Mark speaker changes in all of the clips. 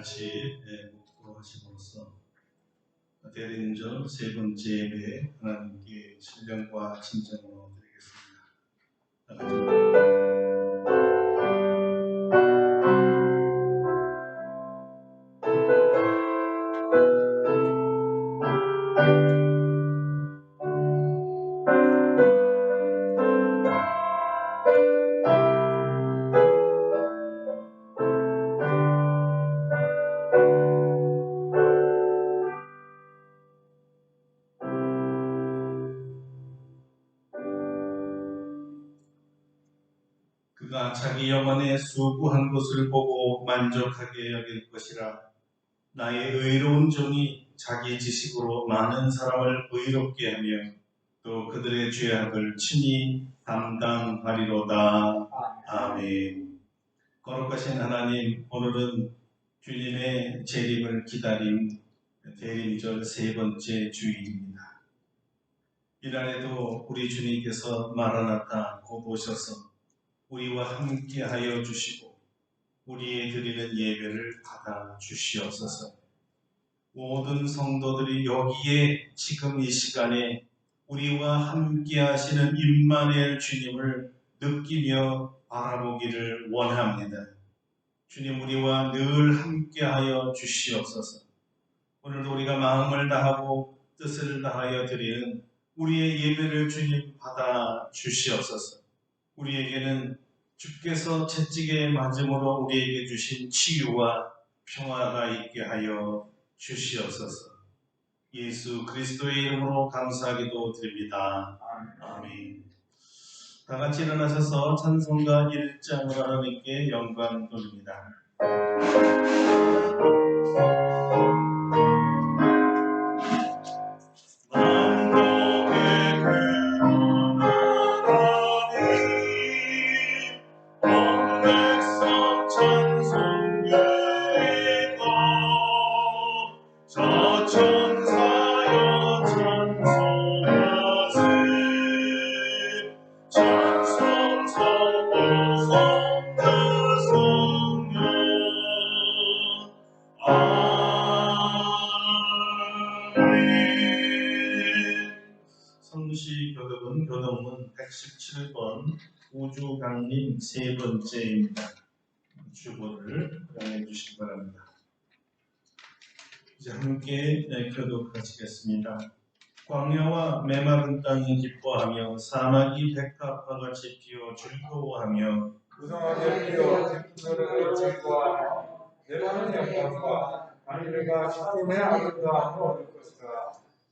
Speaker 1: 같이 묵도하심으로써 대리인절 세 번째 예배 하나님께 신령과 진정으로 드리겠습니다. 다 같이 그가 자기 영혼의 수고한 것을 보고 만족하게 여길 것이라. 나의 의로운 종이 자기 지식으로 많은 사람을 의롭게 하며 또 그들의 죄악을 친히 담당하리로다. 아멘. 거룩하신 하나님, 오늘은 주님의 재림을 기다린 대림절 세 번째 주일입니다. 이날에도 우리 주님께서 마라나타 곧 오셔서 우리와 함께하여 주시고 우리의 드리는 예배를 받아 주시옵소서. 모든 성도들이 여기에 지금 이 시간에 우리와 함께하시는 임마누엘 주님을 느끼며 바라보기를 원합니다. 주님, 우리와 늘 함께하여 주시옵소서. 오늘도 우리가 마음을 다하고 뜻을 다하여 드리는 우리의 예배를 주님 받아 주시옵소서. 우리에게는 주께서 채찍에 맞음으로 우리에게 주신 치유와 평화가 있게 하여 주시옵소서. 예수 그리스도의 이름으로 감사하기도 드립니다. 아멘. 다 같이 일어나셔서 찬송가 1장으로 하나님께 영광 돌립니다. 성시 교독은 교독문 117번 우주강림 세 번째입니다. 주보를 활용해 주시기 바랍니다. 이제 함께 교독하시겠습니다. 광야와 메마른 땅이 기뻐하며 사막이 백합화 같이 피어 즐거워하며
Speaker 2: 무성하게 피어 들풀들을 즐거워하며 내려는 영광과 하늘과 시온의 아름다움을 얻을 것이다.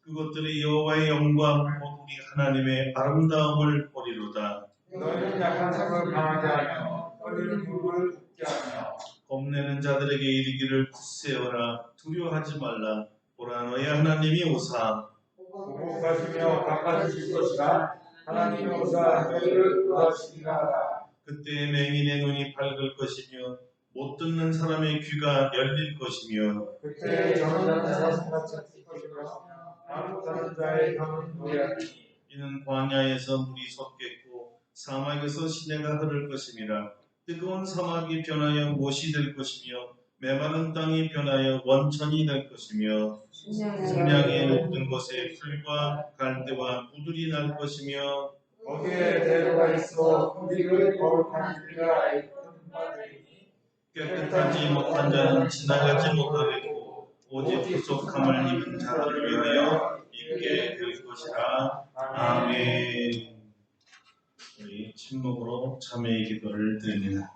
Speaker 1: 그것들이 여호와의 영광 곧 우리 하나님의 아름다움을 보리로다.
Speaker 2: 너희는 약한 성을 강하게 하며 떨리는 무릎을 굳게 하며
Speaker 1: 겁내는 자들에게 이르기를 굳세어라 두려워하지 말라. 보라 너의 하나님이 오사
Speaker 2: 보고 가시며 갚아주실 것이라. 하나님이 오사 너희를 구하시리라.
Speaker 1: 그때 맹인의 눈이 밝을 것이며 못 듣는 사람의 귀가 열릴 것이며
Speaker 2: 그때 전하는 자가 손같이 뜰 것이며 말 못하는 자의 혀는 노래하리니.
Speaker 1: 이는 광야에서 물이 솟겠고 사막에서 시내가 흐를 것임이라. 뜨거운 사막이 변하여 못이 될 것이며 메마른 땅이 변하여 원천이 될 것이며 승량의 높은 곳에 풀과 갈대와 무들이 날 것이며
Speaker 2: 거기에 대로가 있어 거기를 거룩한 길이라 일컫는 바되리니.
Speaker 1: 깨끗하지 못한 자는 지나가지 못하겠고 오직 부족함을 입은 자들을 위하여 있게 될 것이라. 아멘. 우리 침묵으로 참회의 기도를 드립니다.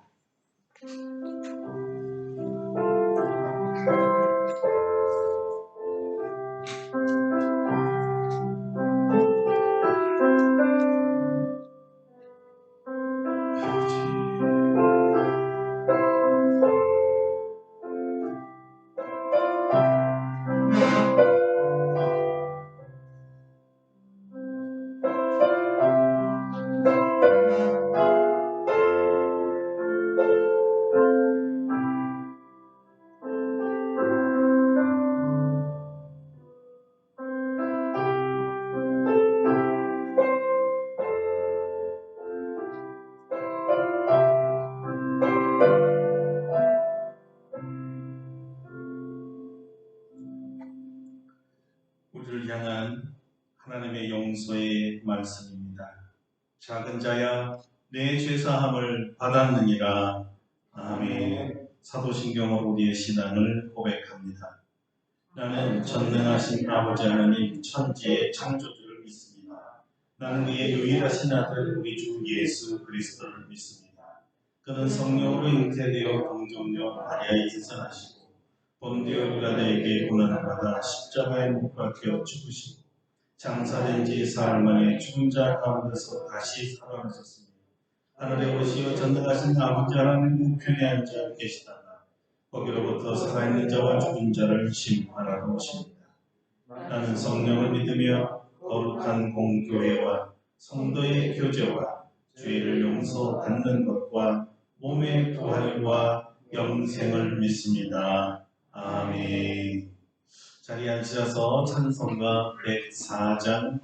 Speaker 1: 용서의 말씀입니다. 작은 자야 내 죄사함을 받았느니라. 아멘. 사도신경으로 우리의 신앙을 고백합니다. 나는 전능하신 아버지 하나님 천지의 창조주를 믿습니다. 나는 그의 유일하신 아들 우리 주 예수 그리스도를 믿습니다. 그는 성령으로 잉태되어 동정녀 마리아에 태어나시고 본디오 빌라도에게 고난받아 십자가에 못 박혀 죽으시고 장사된 지 사흘 만에 죽은 자 가운데서 다시 살아나셨습니다. 하늘에 오시어 전능하신 아버지 하나님 우편에 앉아 계시다가 거기로부터 살아있는 자와 죽은 자를 심판하러 오십니다. 나는 성령을 믿으며 거룩한 공교회와 성도의 교제와 죄를 용서받는 것과 몸의 부활과 영생을 믿습니다. 아멘. 자리에 앉으셔서 찬송가 104장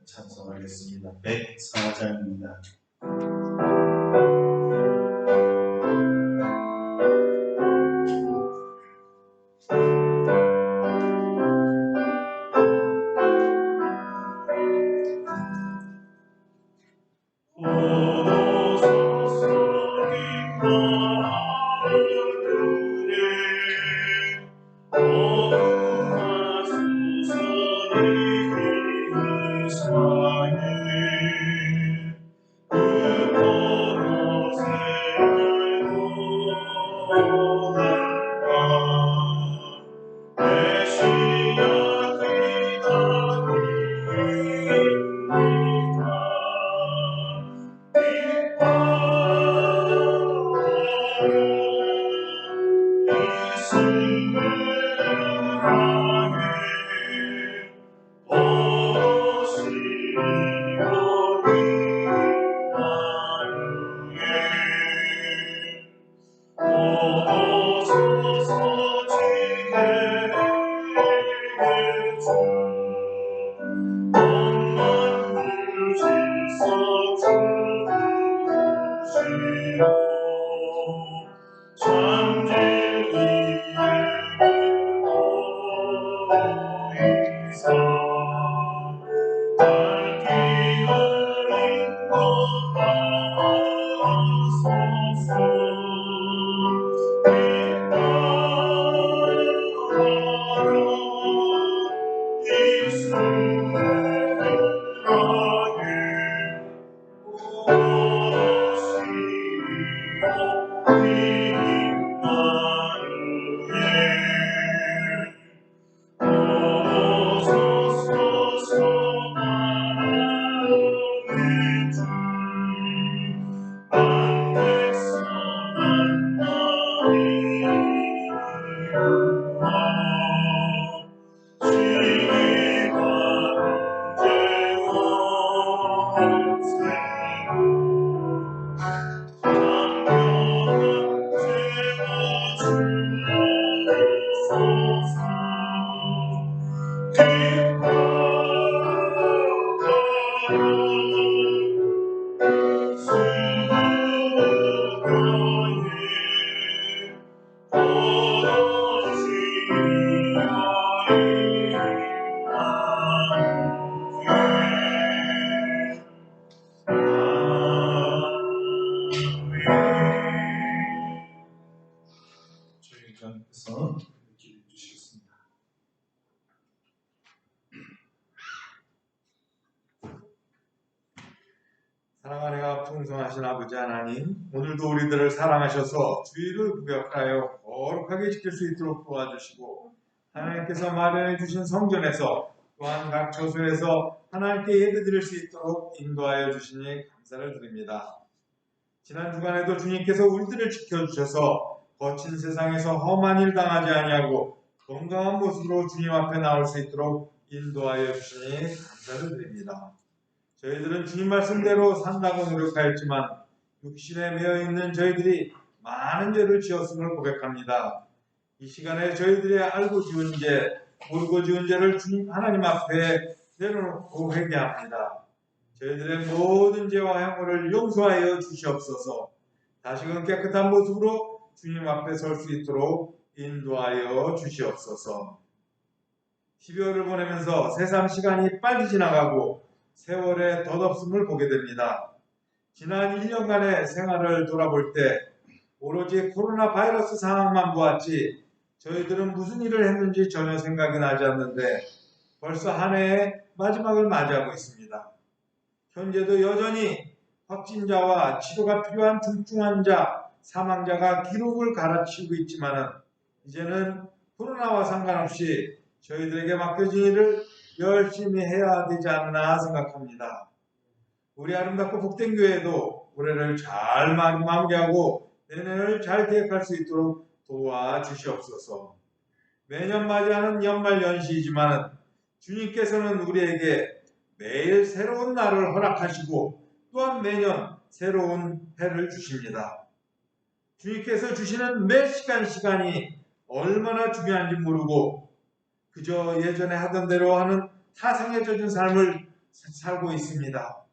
Speaker 1: 찬송하겠습니다. 104장입니다. 조용히서 기도해 주시겠습니다.
Speaker 2: 사랑하여 풍성하신 아버지 하나님, 오늘도 우리들을 사랑하셔서 주의를 구별하여 거룩하게 지킬 수 있도록 도와주시고 하나님께서 마련해 주신 성전에서 또한 각 처소에서 하나님께 예배드릴 수 있도록 인도하여 주시니 감사를 드립니다. 지난 주간에도 주님께서 우리들을 지켜주셔서 거친 세상에서 험한 일 당하지 아니하고 건강한 모습으로 주님 앞에 나올 수 있도록 인도하여 주시니 감사를 드립니다. 저희들은 주님 말씀대로 산다고 노력하였지만 육신에 매여있는 저희들이 많은 죄를 지었음을 고백합니다. 이 시간에 저희들의 알고 지은 죄, 모르고 지은 죄를 주님 하나님 앞에 내려놓고 회개합니다. 저희들의 모든 죄와 행위를 용서하여 주시옵소서. 다시금 깨끗한 모습으로 주님 앞에 설 수 있도록 인도하여 주시옵소서. 12월을 보내면서 새삼 시간이 빨리 지나가고 세월의 덧없음을 보게 됩니다. 지난 1년간의 생활을 돌아볼 때 오로지 코로나 바이러스 상황만 보았지 저희들은 무슨 일을 했는지 전혀 생각이 나지 않는데 벌써 한 해의 마지막을 맞이하고 있습니다. 현재도 여전히 확진자와 치료가 필요한 중증 환자, 사망자가 기록을 갈아치우고 있지만 이제는 코로나와 상관없이 저희들에게 맡겨진 일을 열심히 해야 되지 않나 생각합니다. 우리 아름답고 복된 교회도 올해를 잘 마무리하고 내년을 잘 계획할 수 있도록 도와주시옵소서. 매년 맞이하는 연말 연시이지만 주님께서는 우리에게 매일 새로운 날을 허락하시고 또한 매년 새로운 해를 주십니다. 주님께서 주시는 매 시간이 얼마나 중요한지 모르고 그저 예전에 하던 대로 하는 타성에 젖은 삶을 살고 있습니다.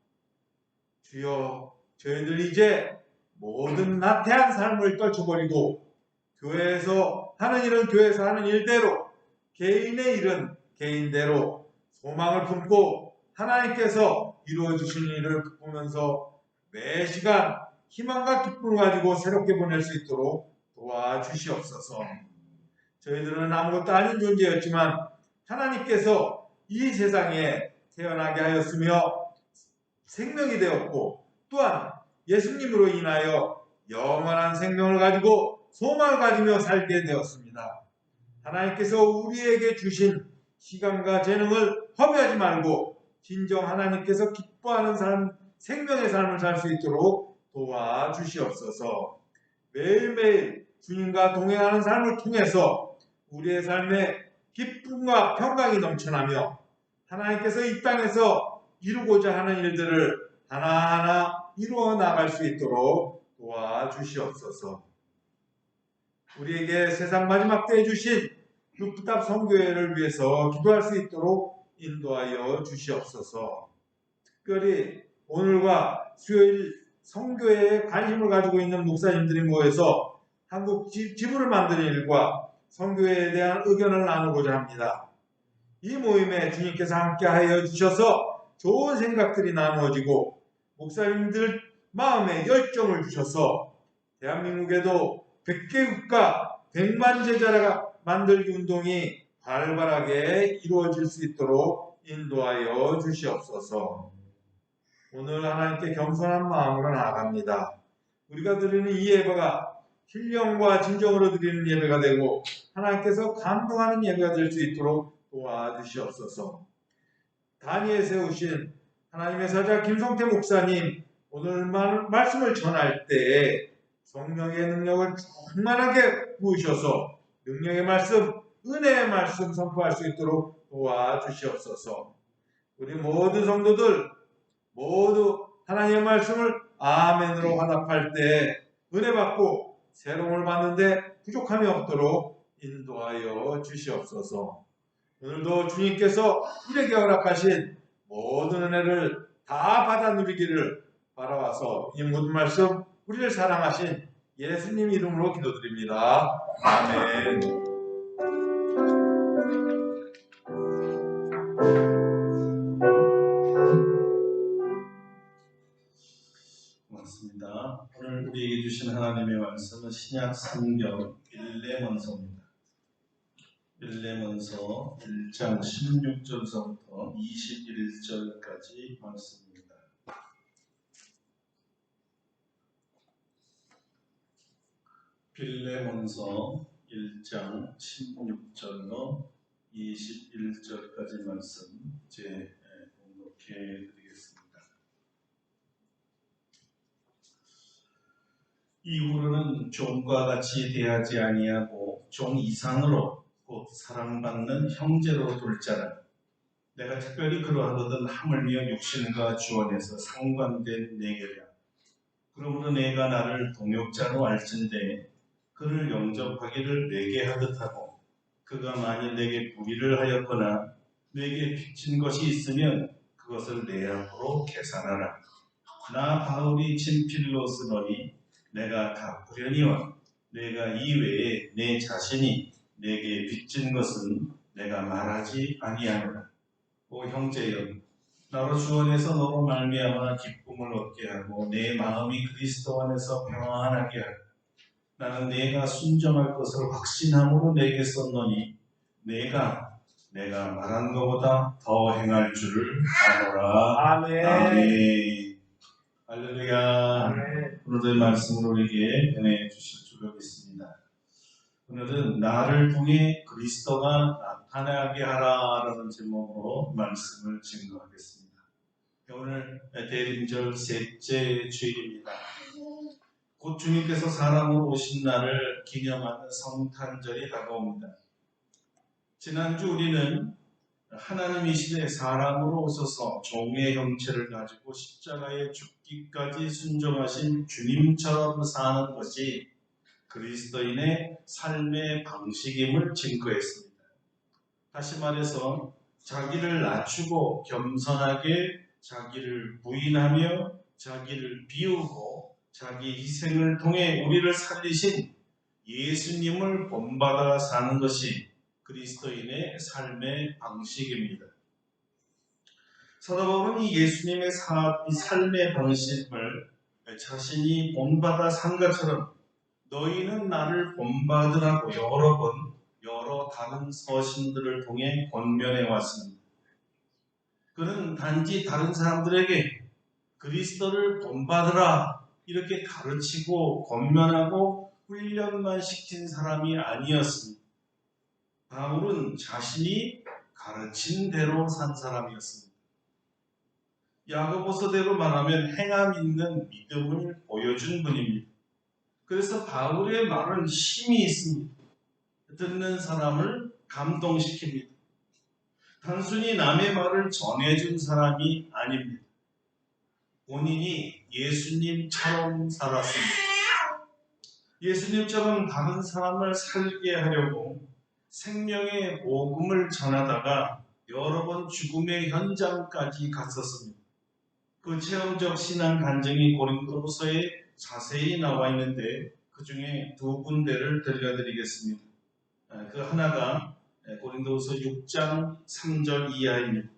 Speaker 2: 주여, 저희들 이제 모든 나태한 삶을 떨쳐버리고 교회에서 하는 일은 교회에서 하는 일대로, 개인의 일은 개인대로 소망을 품고 하나님께서 이루어주신 일을 보면서 매 시간 희망과 기쁨을 가지고 새롭게 보낼 수 있도록 도와주시옵소서. 저희들은 아무것도 아닌 존재였지만 하나님께서 이 세상에 태어나게 하였으며 생명이 되었고 또한 예수님으로 인하여 영원한 생명을 가지고 소망을 가지며 살게 되었습니다. 하나님께서 우리에게 주신 시간과 재능을 허비하지 말고 진정 하나님께서 기뻐하는 삶, 생명의 삶을 살 수 있도록 도와주시옵소서. 매일매일 주님과 동행하는 삶을 통해서 우리의 삶에 기쁨과 평강이 넘쳐나며 하나님께서 이 땅에서 이루고자 하는 일들을 하나하나 이루어 나갈 수 있도록 도와주시옵소서. 우리에게 세상 마지막 때에 주신 루프탑 성교회를 위해서 기도할 수 있도록 인도하여 주시옵소서. 특별히 오늘과 수요일 성교회에 관심을 가지고 있는 목사님들이 모여서 한국 지부를 만드는 일과 성교회에 대한 의견을 나누고자 합니다. 이 모임에 주님께서 함께하여 주셔서 좋은 생각들이 나누어지고 목사님들 마음에 열정을 주셔서 대한민국에도 100개 국가 100만 제자가 만들기 운동이 활발하게 이루어질 수 있도록 인도하여 주시옵소서. 오늘 하나님께 겸손한 마음으로 나아갑니다. 우리가 드리는 이 예배가 신령과 진정으로 드리는 예배가 되고 하나님께서 감동하는 예배가 될 수 있도록 도와주시옵소서. 단위에 세우신 하나님의 사자 김성태 목사님 오늘 말씀을 전할 때 성령의 능력을 충만하게 부으셔서 능력의 말씀, 은혜의 말씀 선포할 수 있도록 도와주시옵소서. 우리 모든 성도들 모두 하나님의 말씀을 아멘으로 화답할 때 은혜 받고 새로움을 받는데 부족함이 없도록 인도하여 주시옵소서. 오늘도 주님께서 우리에게 허락하신 모든 은혜를 다 받아 누리기를 바라와서 이 모든 말씀 우리를 사랑하신 예수님 이름으로 기도드립니다. 아멘.
Speaker 1: 고맙습니다. 오늘 우리에게 주신 하나님의 말씀은 신약 성경 빌레몬서입니다. 빌레몬서 1장 16절서부터 21절까지 말씀입니다. 빌레몬서 1장 16절로 21절까지 말씀 이제 공독해 드리겠습니다. 이후로는 종과 같이 대하지 아니하고 종 이상으로 곧 사랑받는 형제로 둘 자라. 내가 특별히 그러하거든 하물며 육신과 주원에서 상관된 내게랴. 그러므로 내가 나를 동역자로 알진대 그를 영접하기를 내게 하듯 하고 그가 만일 내게 불의를 하였거나 내게 빚진 것이 있으면 그것을 내 앞으로 계산하라. 나 바울이 진필로스노니 내가 갚으려니와 내가 이외에 내 자신이 내게 빚진 것은 내가 말하지 아니하노라. 오 형제여, 나로 주 안에서 너로 말미암아 기쁨을 얻게 하고 내 마음이 그리스도 안에서 평안하게 하고 나는 내가 순종할 것을 확신함으로 내게 썼노니 내가 말한 것보다 더 행할 줄을 아노라.
Speaker 2: 아멘.
Speaker 1: 아멘. 할렐루야.
Speaker 2: 아멘.
Speaker 1: 오늘의 말씀을 우리에게 은혜 주실 줄을 믿습니다. 오늘은 나를 통해 그리스도가 나타나게 하라라는 제목으로 말씀을 증거하겠습니다. 오늘 대림절 셋째 주일입니다. 곧 주님께서 사람으로 오신 날을 기념하는 성탄절이 다가옵니다. 지난주 우리는 하나님이 시대 사람으로 오셔서 종의 형체를 가지고 십자가에 죽기까지 순종하신 주님처럼 사는 것이 그리스도인의 삶의 방식임을 증거했습니다. 다시 말해서 자기를 낮추고 겸손하게 자기를 부인하며 자기를 비우고 자기 희생을 통해 우리를 살리신 예수님을 본받아 사는 것이 그리스도인의 삶의 방식입니다. 사도 바울은 이 예수님의 이 삶의 방식을 자신이 본받아 산 것처럼 너희는 나를 본받으라고 여러 번 여러 다른 서신들을 통해 권면해 왔습니다. 그는 단지 다른 사람들에게 그리스도를 본받으라 이렇게 가르치고 권면하고 훈련만 시킨 사람이 아니었습니다. 바울은 자신이 가르친 대로 산 사람이었습니다. 야고보서대로 말하면 행함 있는 믿음을 보여준 분입니다. 그래서 바울의 말은 힘이 있습니다. 듣는 사람을 감동시킵니다. 단순히 남의 말을 전해준 사람이 아닙니다. 본인이 예수님처럼 살았습니다. 예수님처럼 다른 사람을 살게 하려고 생명의 복음을 전하다가 여러 번 죽음의 현장까지 갔었습니다. 그 체험적 신앙 간증이 고린도후서에 자세히 나와 있는데 그 중에 두 군데를 들려드리겠습니다. 그 하나가 고린도후서 6장 3절 이하입니다.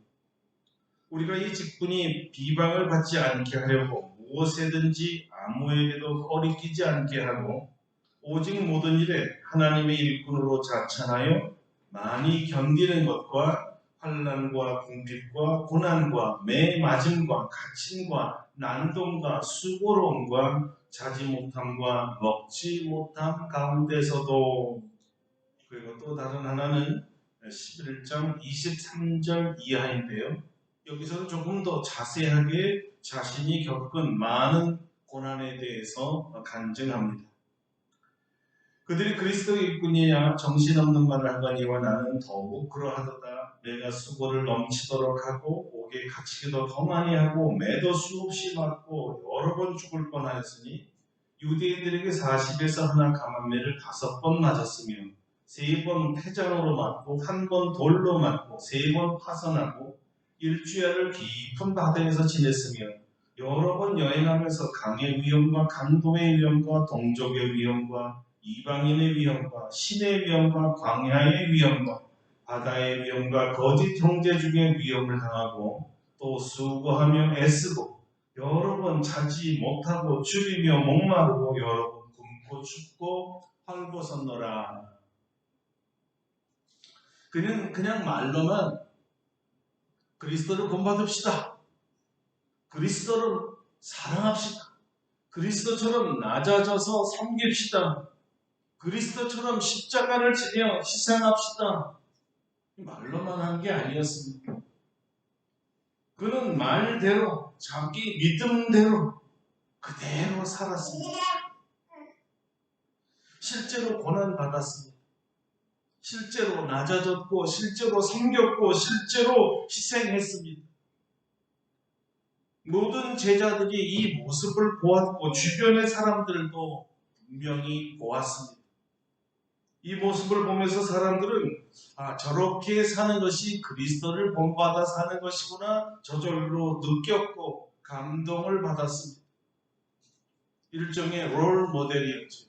Speaker 1: 우리가 이 직분이 비방을 받지 않게 하려고 무엇에든지 아무에게도 꺼리끼지 않게 하고 오직 모든 일에 하나님의 일꾼으로 자찬하여 많이 견디는 것과 환난과 궁핍과 고난과 매 맞음과 갇힘과 난동과 수고로움과 자지 못함과 먹지 못함 가운데서도 그리고 또 다른 하나는 11장 23절 이하인데요. 여기서는 조금 더 자세하게 자신이 겪은 많은 고난에 대해서 간증합니다. 그들이 그리스도의 일꾼이냐 정신없는 말을 하거니와 나는 더욱 그러하도다. 내가 수고를 넘치도록 하고 옥에 갇히기도 더 많이 하고 매도 수없이 맞고 여러 번 죽을 뻔하였으니 유대인들에게 40에서 하나 감암매를 5번 맞았으며 3번 패장으로 맞고 1번 돌로 맞고 3번 파선하고 일주일을 깊은 바다에서 지냈으며 여러 번 여행하면서 강의 위험과 강도의 위험과 동족의 위험과 이방인의 위험과 신의 위험과 광야의 위험과 바다의 위험과 거짓 형제 중의 위험을 당하고 또 수고하며 애쓰고 여러 번 자지 못하고 줄이며 목마르고 여러 번 굶고 춥고 헐벗었노라. 그는 그냥 말로만 그리스도를 본받읍시다. 그리스도를 사랑합시다. 그리스도처럼 낮아져서 섬깁시다. 그리스도처럼 십자가를 지며 희생합시다. 말로만 한 게 아니었습니다. 그는 말대로 자기 믿음대로 그대로 살았습니다. 실제로 고난받았습니다. 실제로 낮아졌고 실제로 섬겼고 실제로 희생했습니다. 모든 제자들이 이 모습을 보았고 주변의 사람들도 분명히 보았습니다. 이 모습을 보면서 사람들은 저렇게 사는 것이 그리스도를 본받아 사는 것이구나 저절로 느꼈고 감동을 받았습니다. 일종의 롤 모델이었죠.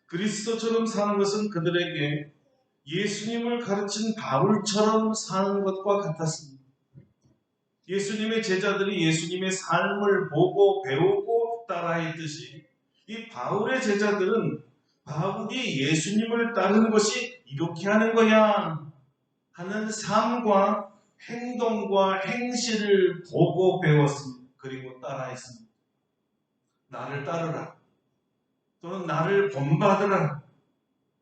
Speaker 1: 그리스도처럼 사는 것은 그들에게 예수님을 가르친 바울처럼 사는 것과 같았습니다. 예수님의 제자들이 예수님의 삶을 보고 배우고 따라했듯이 이 바울의 제자들은 바울이 예수님을 따르는 것이 이렇게 하는 거야 하는 삶과 행동과 행실을 보고 배웠습니다. 그리고 따라했습니다. 나를 따르라 또는 나를 본받으라,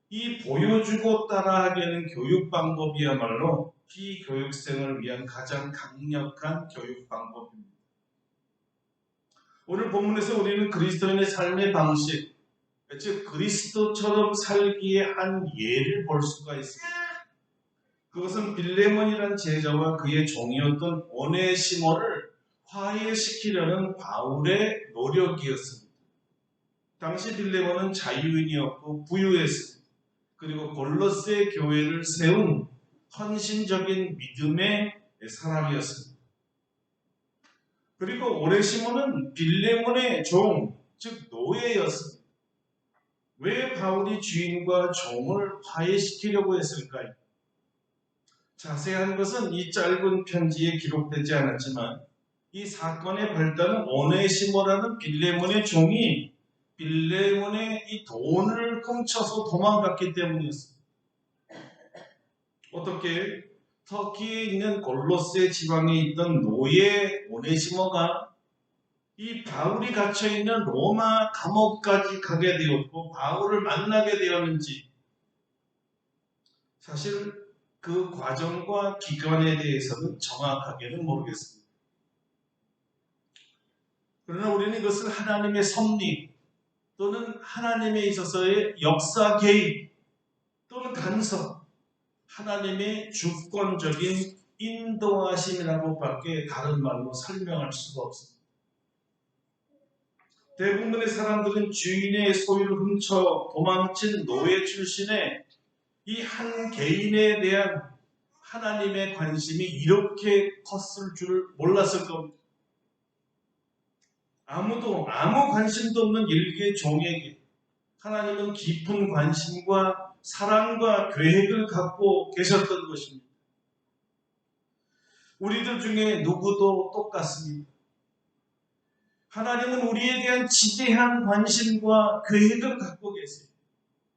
Speaker 1: 이 보여주고 따라하게 는 교육 방법이야말로 피교육생을 위한 가장 강력한 교육 방법입니다. 오늘 본문에서 우리는 그리스도인의 삶의 방식, 즉 그리스도처럼 살기의 한 예를 볼 수가 있습니다. 그것은 빌레몬이라는 제자와 그의 종이었던 오네시모를 화해시키려는 바울의 노력이었습니다. 당시 빌레몬은 자유인이었고 부유했습니다. 그리고 골로새 교회를 세운 헌신적인 믿음의 사람이었습니다. 그리고 오네시모는 빌레몬의 종, 즉 노예였습니다. 왜 바울이 주인과 종을 화해시키려고 했을까요? 자세한 것은 이 짧은 편지에 기록되지 않았지만 이 사건의 발단은 오네시모라는 빌레몬의 종이 빌레몬의 이 돈을 훔쳐서 도망갔기 때문이었습니다. 어떻게? 터키에 있는 골로새 지방에 있던 노예 오네시모가 이 바울이 갇혀있는 로마 감옥까지 가게 되었고 바울을 만나게 되었는지, 사실 그 과정과 기간에 대해서는 정확하게는 모르겠습니다. 그러나 우리는 이것을 하나님의 섭리 또는 하나님에 있어서의 역사 개입 또는 간섭, 하나님의 주권적인 인도하심이라고밖에 다른 말로 설명할 수가 없습니다. 대부분의 사람들은 주인의 소유를 훔쳐 도망친 노예 출신의 이 한 개인에 대한 하나님의 관심이 이렇게 컸을 줄 몰랐을 겁니다. 아무 관심도 없는 일개 종에게 하나님은 깊은 관심과 사랑과 계획을 갖고 계셨던 것입니다. 우리들 중에 누구도 똑같습니다. 하나님은 우리에 대한 지대한 관심과 계획을 갖고 계세요.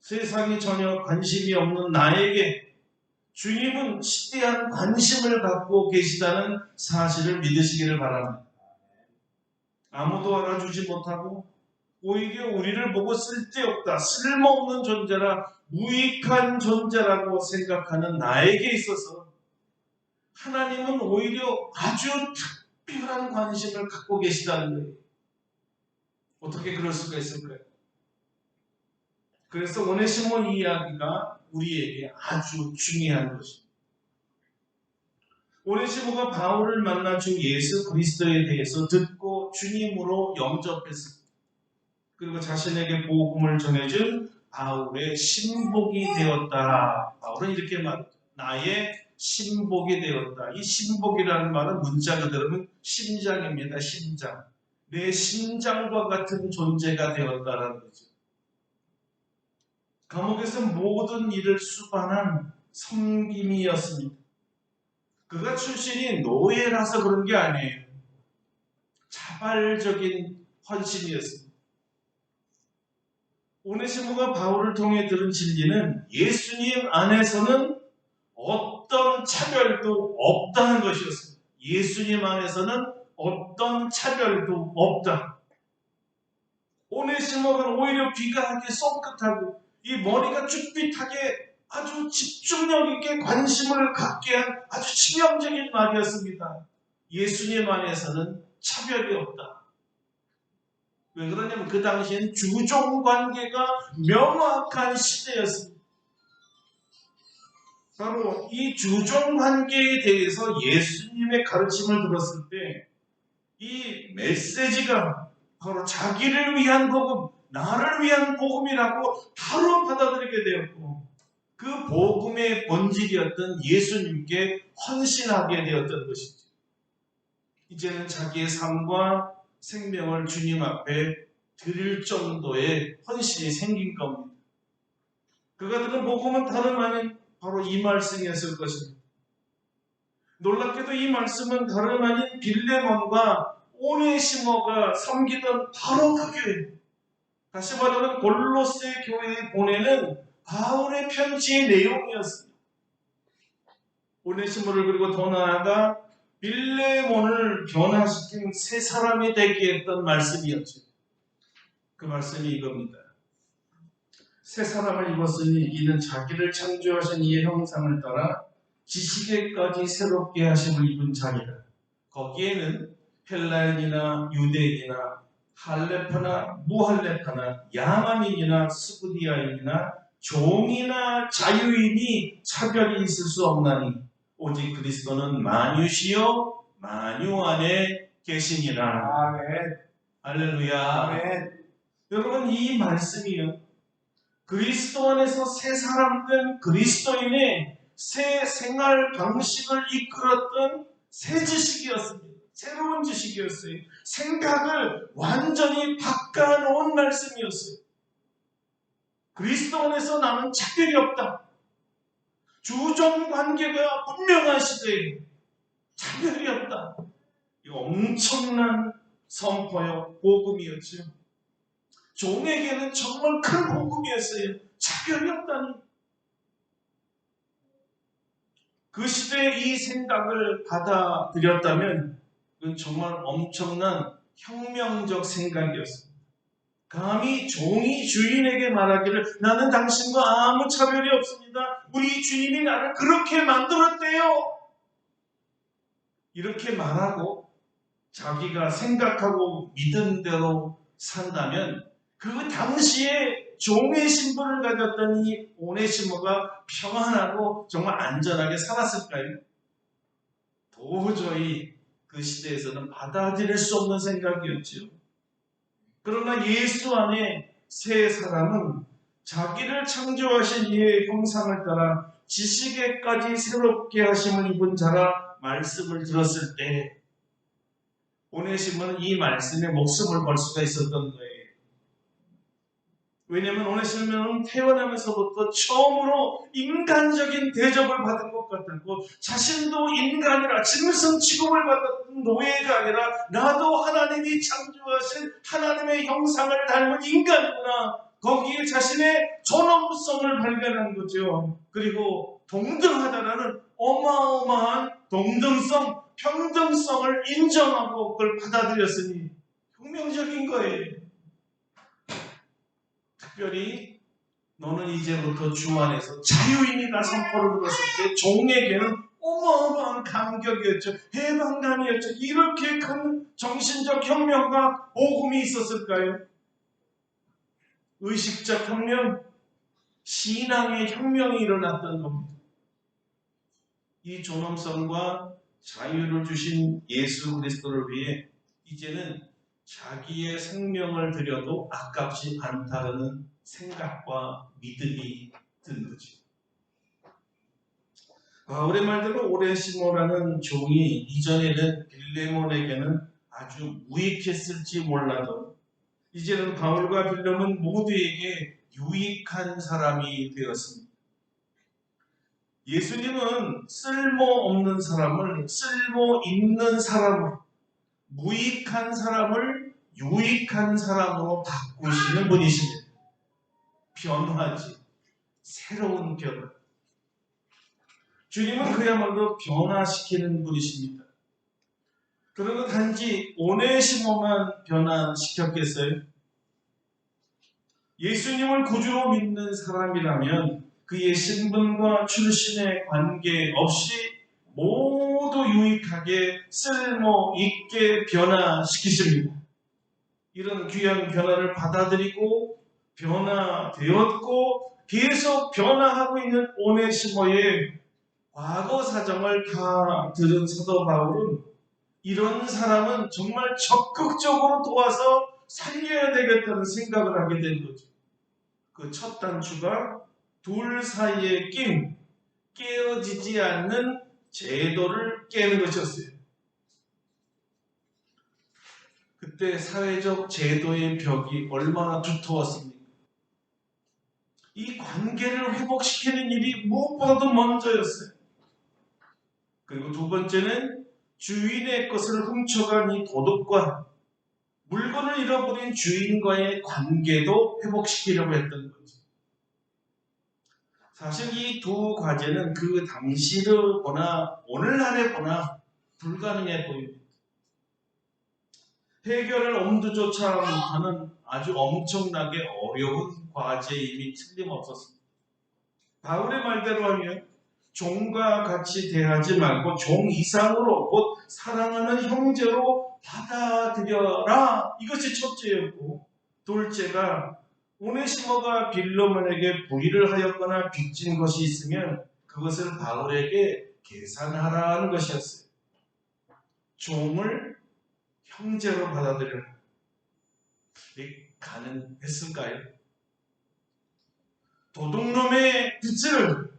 Speaker 1: 세상에 전혀 관심이 없는 나에게 주님은 지대한 관심을 갖고 계시다는 사실을 믿으시기를 바랍니다. 아무도 알아주지 못하고 오히려 우리를 보고 쓸데없다, 쓸모없는 존재라, 무익한 존재라고 생각하는 나에게 있어서 하나님은 오히려 아주 특별한 관심을 갖고 계시다는 거예요. 어떻게 그럴 수가 있을까요? 그래서 오네시모 이야기가 우리에게 아주 중요한 것입니다. 오네시모가 바울을 만나 주 예수 그리스도에 대해서 듣고 주님으로 영접했습니다. 그리고 자신에게 복음을 전해준 바울의 신복이 되었다. 바울은 이렇게 말합니다. 나의 신복이 되었다. 이 신복이라는 말은 문자 그대로는 심장입니다. 심장. 내 심장과 같은 존재가 되었다라는 거죠. 감옥에서 모든 일을 수반한 섬김이었습니다. 그가 출신이 노예라서 그런 게 아니에요. 자발적인 헌신이었습니다. 오네시모가 바울을 통해 들은 진리는 예수님 안에서는 어떤 차별도 없다는 것이었습니다. 예수님 안에서는 어떤 차별도 없다. 오네시모가 오히려 귀가하게 쏙긋하고 이 머리가 쭈삣하게 아주 집중력 있게 관심을 갖게 한 아주 치명적인 말이었습니다. 예수님 안에서는 차별이 없다. 왜 그러냐면 그 당시엔 주종관계가 명확한 시대였습니다. 바로 이 주종관계에 대해서 예수님의 가르침을 들었을 때 이 메시지가 바로 자기를 위한 복음, 나를 위한 복음이라고 바로 받아들이게 되었고 그 복음의 본질이었던 예수님께 헌신하게 되었던 것이죠. 이제는 자기의 삶과 생명을 주님 앞에 드릴 정도의 헌신이 생긴 겁니다. 그가 들은 복음은 다름 아닌 바로 이 말씀이었을 것입니다. 놀랍게도 이 말씀은 다름 아닌 빌레몬과 오네시모가 섬기던 바로 그 교회, 다시 말하면 골로새 교회에 보내는 바울의 편지의 내용이었습니다. 오네시모를 그리고 더 나아가 빌레몬을 변화시킨 새 사람이 되게 했던 말씀이었죠. 그 말씀이 이겁니다. 새 사람을 입었으니 이는 자기를 창조하신 이의 형상을 따라 지식에까지 새롭게 하심을 입은 자니라. 거기에는 헬라인이나 유대인이나 할레파나 무할레파나 야만인이나 스구디아인이나 종이나 자유인이 차별이 있을 수 없나니 오직 그리스도는 만유시요 만유 안에 계시니라.
Speaker 2: 아멘.
Speaker 1: 할렐루야.
Speaker 2: 아멘.
Speaker 1: 여러분, 이 말씀이요, 그리스도 안에서 새 사람 된 그리스도인의 새 생활 방식을 이끌었던 새 지식이었습니다. 새로운 지식이었어요. 생각을 완전히 바꿔놓은 말씀이었어요. 그리스도 안에서 나는 차별이 없다. 주종 관계가 분명한 시대에 차별이 없다. 이 엄청난 선포요, 복음이었죠. 종에게는 정말 큰 복음이었어요. 차별이 없다니. 그 시대에 이 생각을 받아들였다면 그건 정말 엄청난 혁명적 생각이었습니다. 감히 종이 주인에게 말하기를 나는 당신과 아무 차별이 없습니다. 우리 주님이 나를 그렇게 만들었대요. 이렇게 말하고 자기가 생각하고 믿은 대로 산다면 그 당시에 종의 신분을 가졌던 이 오네시모가 평안하고 정말 안전하게 살았을까요? 도저히 그 시대에서는 받아들일 수 없는 생각이었죠. 그러나 예수 안에 새 사람은 자기를 창조하신 이의 형상을 따라 지식에까지 새롭게 하심을 입은 자라 말씀을 들었을 때 오네시모는 이 말씀에 목숨을 걸 수가 있었던 거예요. 왜냐하면 오네시모는 태어나면서부터 처음으로 인간적인 대접을 받은 것 같았고 자신도 인간이라 짐승 취급을 받았던 노예가 아니라 나도 하나님이 창조하신 하나님의 형상을 닮은 인간이구나. 거기에 자신의 존엄성을 발견한 거죠. 그리고 동등하다라는 어마어마한 동등성, 평등성을 인정하고 그걸 받아들였으니 혁명적인 거예요. 특별히 너는 이제부터 주 안에서 자유인이다 선포를 들었을 때 종에게는 어마어마한 감격이었죠. 해방감이었죠. 이렇게 큰 정신적 혁명과 복음이 있었을까요? 의식적 혁명, 신앙의 혁명이 일어났던 겁니다. 이 존엄성과 자유를 주신 예수 그리스도를 위해 이제는 자기의 생명을 들여도 아깝지 않다는 생각과 믿음이 든 거죠. 바울의 말대로 오네시모라는 종이 이전에는 빌레몬에게는 아주 무익했을지 몰라도 이제는 바울과 빌레몬 모두에게 유익한 사람이 되었습니다. 예수님은 쓸모없는 사람을 쓸모 있는 사람으로, 무익한 사람을 유익한 사람으로 바꾸시는 분이십니다. 변화지, 새로운 변화. 주님은 그야말로 변화시키는 분이십니다. 그러면 단지 오네시모만 변화시켰겠어요? 예수님을 구주로 믿는 사람이라면 그의 신분과 출신에 관계없이 모두 유익하게 쓸모 있게 변화시키십니다. 이런 귀한 변화를 받아들이고 변화되었고 계속 변화하고 있는 오네시모의 과거 사정을 다 들은 사도 바울은 이런 사람은 정말 적극적으로 도와서 살려야 되겠다는 생각을 하게 된 거죠. 그 첫 단추가 둘 사이에 낀 깨어지지 않는 제도를 깨는 것이었어요. 그때 사회적 제도의 벽이 얼마나 두터웠습니까? 이 관계를 회복시키는 일이 무엇보다도 먼저였어요. 그 그리고 두 번째는 주인의 것을 훔쳐간 이 도둑과 물건을 잃어버린 주인과의 관계도 회복시키려고 했던 거죠. 사실 이 두 과제는 그 당시를 보나 오늘날에 보나 불가능해 보입니다. 해결을 엄두조차 못하는 아주 엄청나게 어려운 과제임이 틀림없었습니다. 바울의 말대로 하면 종과 같이 대하지 말고 종 이상으로 곧 사랑하는 형제로 받아들여라. 이것이 첫째였고, 둘째가 오네시모가 빌레몬에게 불의를 하였거나 빚진 것이 있으면 그것을 바울에게 계산하라는 것이었어요. 종을 형제로 받아들여라. 이게 가능했을까요? 도둑놈의 빚을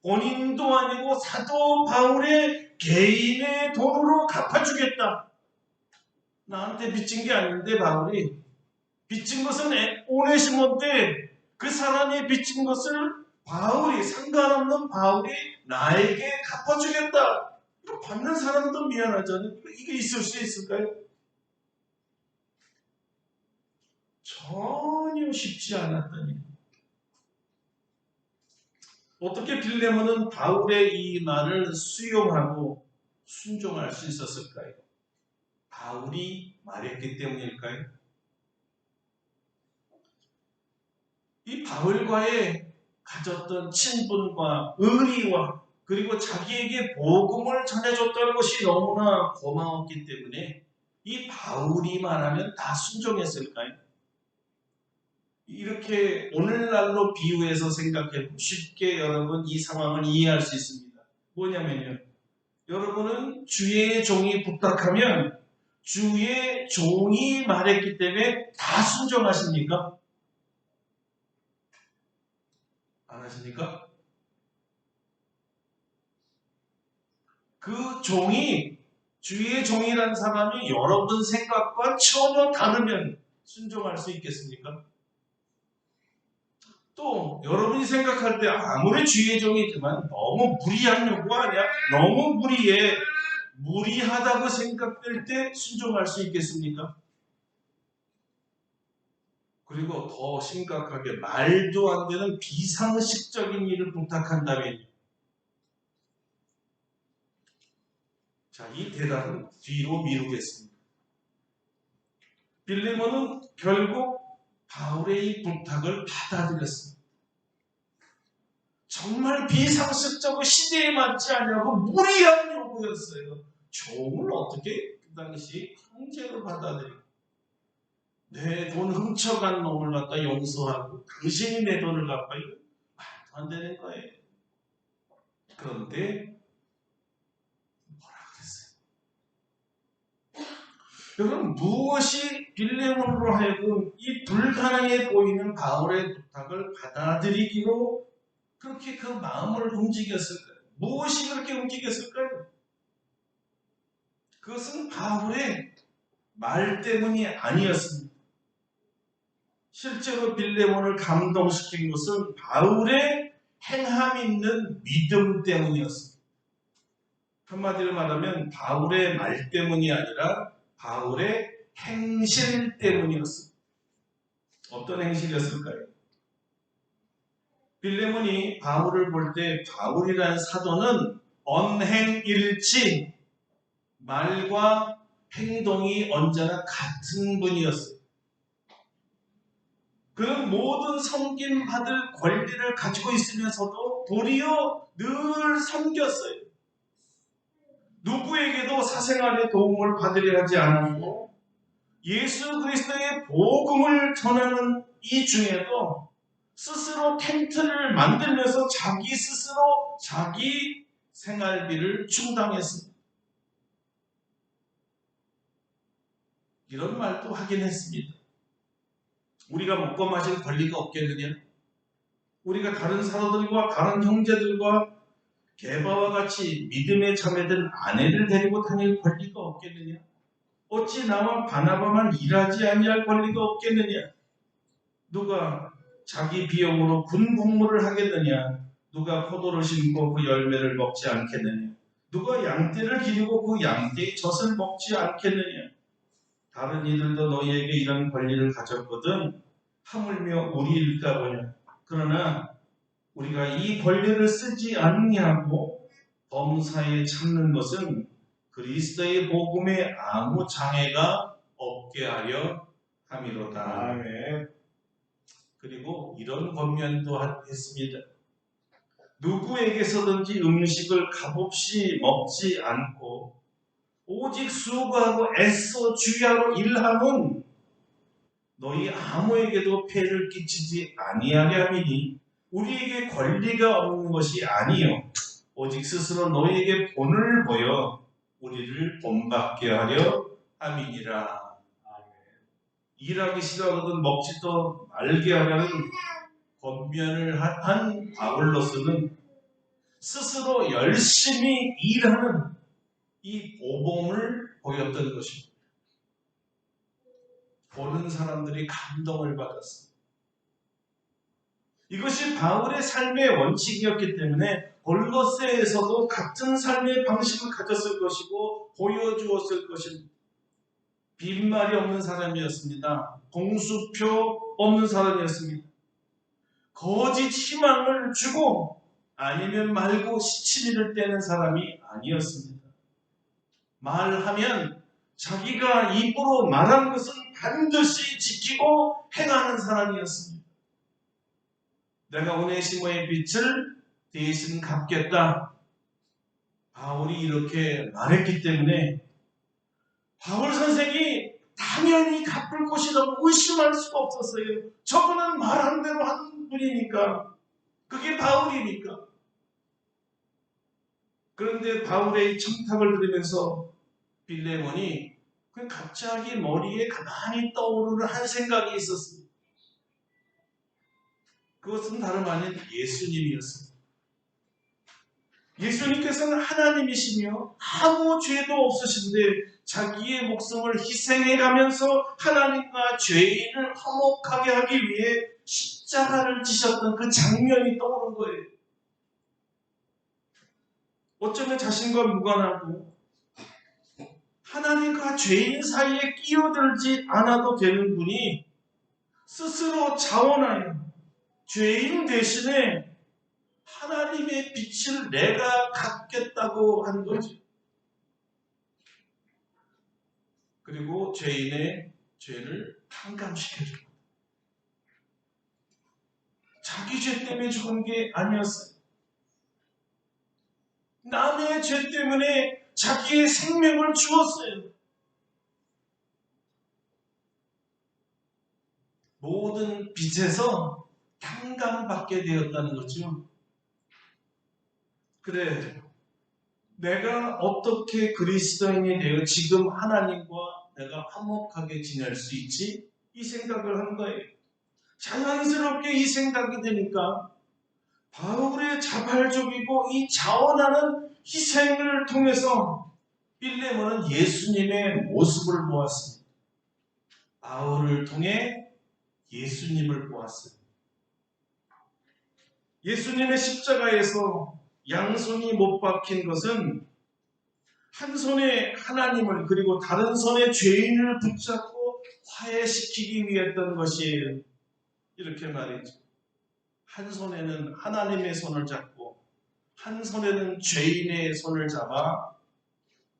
Speaker 1: 본인도 아니고 사도 바울의 개인의 돈으로 갚아주겠다. 나한테 빚진 게 아닌데 바울이 빚진 것은 오네시모인데 그 사람이 빚진 것을 바울이 상관없는 바울이 나에게 갚아주겠다. 이거 받는 사람도 미안하잖아요. 이게 있을 수 있을까요? 전혀 쉽지 않았던 일. 어떻게 빌레몬은 바울의 이 말을 수용하고 순종할 수 있었을까요? 바울이 말했기 때문일까요? 이 바울과의 가졌던 친분과 의리와 그리고 자기에게 복음을 전해줬다는 것이 너무나 고마웠기 때문에 이 바울이 말하면 다 순종했을까요? 이렇게 오늘날로 비유해서 생각해보면 쉽게 여러분 이 상황을 이해할 수 있습니다. 뭐냐면요. 여러분은 주의 종이 부탁하면 주의 종이 말했기 때문에 다 순종하십니까? 안 하십니까? 그 종이 주의 종이라는 사람이 여러분 생각과 전혀 다르면 순종할 수 있겠습니까? 또 여러분이 생각할 때 아무리 주의 종이지만 너무 무리한 요구 아니야? 너무 무리하다고 생각될 때 순종할 수 있겠습니까? 그리고 더 심각하게 말도 안 되는 비상식적인 일을 부탁한다면 자, 이 대답은 뒤로 미루겠습니다. 빌레몬은 결국 바울의 이 부탁을 받아들였습니다. 정말 비상식적으로 시대에 맞지 않냐고 무리한 요구였어요. 종을 어떻게 그 당시 형제로 받아들여? 내 돈 훔쳐간 놈을 갖다 용서하고 당신이 내 돈을 갚아? 이거 말도 안 되는 거예요. 그런데 뭐라 그랬어요? 여러분 무엇이 빌레몬으로 하여금 이 불가능해 보이는 바울의 부탁을 받아들이기로 그렇게 그 마음을 움직였을까요? 무엇이 그렇게 움직였을까요? 그것은 바울의 말 때문이 아니었습니다. 실제로 빌레몬을 감동시킨 것은 바울의 행함 있는 믿음 때문이었습니다. 한마디로 말하면 바울의 말 때문이 아니라 바울의 행실 때문이었습니다. 어떤 행실이었을까요? 빌레몬이 바울을 볼 때 바울이라는 사도는 언행일치, 말과 행동이 언제나 같은 분이었어요. 그는 모든 섬김받을 권리를 가지고 있으면서도 도리어 늘 섬겼어요. 누구에게도 사생활의 도움을 받으려 하지 않았고 예수 그리스도의 복음을 전하는 이 중에도 스스로 텐트를 만들면서 자기 스스로 자기 생활비를 충당했습니다. 이런 말도 하긴 했습니다. 우리가 먹고 마실 권리가 없겠느냐? 우리가 다른 사도들과 다른 형제들과 게바와 같이 믿음에 참여된 아내를 데리고 다닐 권리가 없겠느냐? 어찌 나와 바나바만 일하지 아니할 권리가 없겠느냐? 누가 자기 비용으로 군 복무를 하겠느냐? 누가 포도를 심고 그 열매를 먹지 않겠느냐? 누가 양떼를 기르고 그 양떼의 젖을 먹지 않겠느냐? 다른 이들도 너희에게 이런 권리를 가졌거든 하물며 우리일까 보냐. 그러나 우리가 이 권리를 쓰지 않냐고 범사에 참는 것은 그리스도의 복음에 아무 장애가 없게 하려 함이로다.
Speaker 2: 아멘.
Speaker 1: 그리고 이런 권면도 했습니다. 누구에게서든지 음식을 값없이 먹지 않고 오직 수고하고 애써 주야로 일함은 너희 아무에게도 폐를 끼치지 아니하려 함이니 우리에게 권리가 없는 것이 아니요 오직 스스로 너희에게 본을 보여 우리를 본받게 하려 함이니라. 일하기 싫어하거든 먹지도 말게 하려는 권면을 한 바울로서는 스스로 열심히 일하는 이 모범을 보였던 것입니다. 보는 사람들이 감동을 받았습니다. 이것이 바울의 삶의 원칙이었기 때문에 골로새에서도 같은 삶의 방식을 가졌을 것이고 보여주었을 것입니다. 빈말이 없는 사람이었습니다. 공수표 없는 사람이었습니다. 거짓 희망을 주고 아니면 말고 시치미를 떼는 사람이 아니었습니다. 말하면 자기가 입으로 말한 것은 반드시 지키고 행하는 사람이었습니다. 내가 오네시모의 빚을 대신 갚겠다. 바울이 이렇게 말했기 때문에 바울 선생이 당연히 갚을 것이라고 의심할 수가 없었어요. 저분은 말한 대로 하는 분이니까. 그게 바울이니까. 그런데 바울의 청탁을 들으면서 빌레몬이 갑자기 머리에 가만히 떠오르는 한 생각이 있었습니다. 그것은 다름 아닌 예수님이었습니다. 예수님께서는 하나님이시며 아무 죄도 없으신데 자기의 목숨을 희생해가면서 하나님과 죄인을 화목하게 하기 위해 십자가를 지셨던 그 장면이 떠오른 거예요. 어쩌면 자신과 무관하고 하나님과 죄인 사이에 끼어들지 않아도 되는 분이 스스로 자원하여 죄인 대신에 하나님의 빛을 내가 갖겠다고 한 거죠. 그리고 죄인의 죄를 탕감시켜줍니다. 자기 죄 때문에 죽은 게 아니었어요. 남의 죄 때문에 자기의 생명을 주었어요. 모든 빚에서 탕감받게 되었다는 거죠. 그래, 내가 어떻게 그리스도인이 되어 지금 하나님과 내가 화목하게 지낼 수 있지? 이 생각을 한 거예요. 자연스럽게 이 생각이 되니까 바울의 자발적이고 이 자원하는 희생을 통해서 빌레몬은 예수님의 모습을 보았습니다. 바울을 통해 예수님을 보았어요. 예수님의 십자가에서 양손이 못 박힌 것은 한 손에 하나님을 그리고 다른 손에 죄인을 붙잡고 화해시키기 위했던 것이에요. 이렇게 말이죠. 한 손에는 하나님의 손을 잡고 한 손에는 죄인의 손을 잡아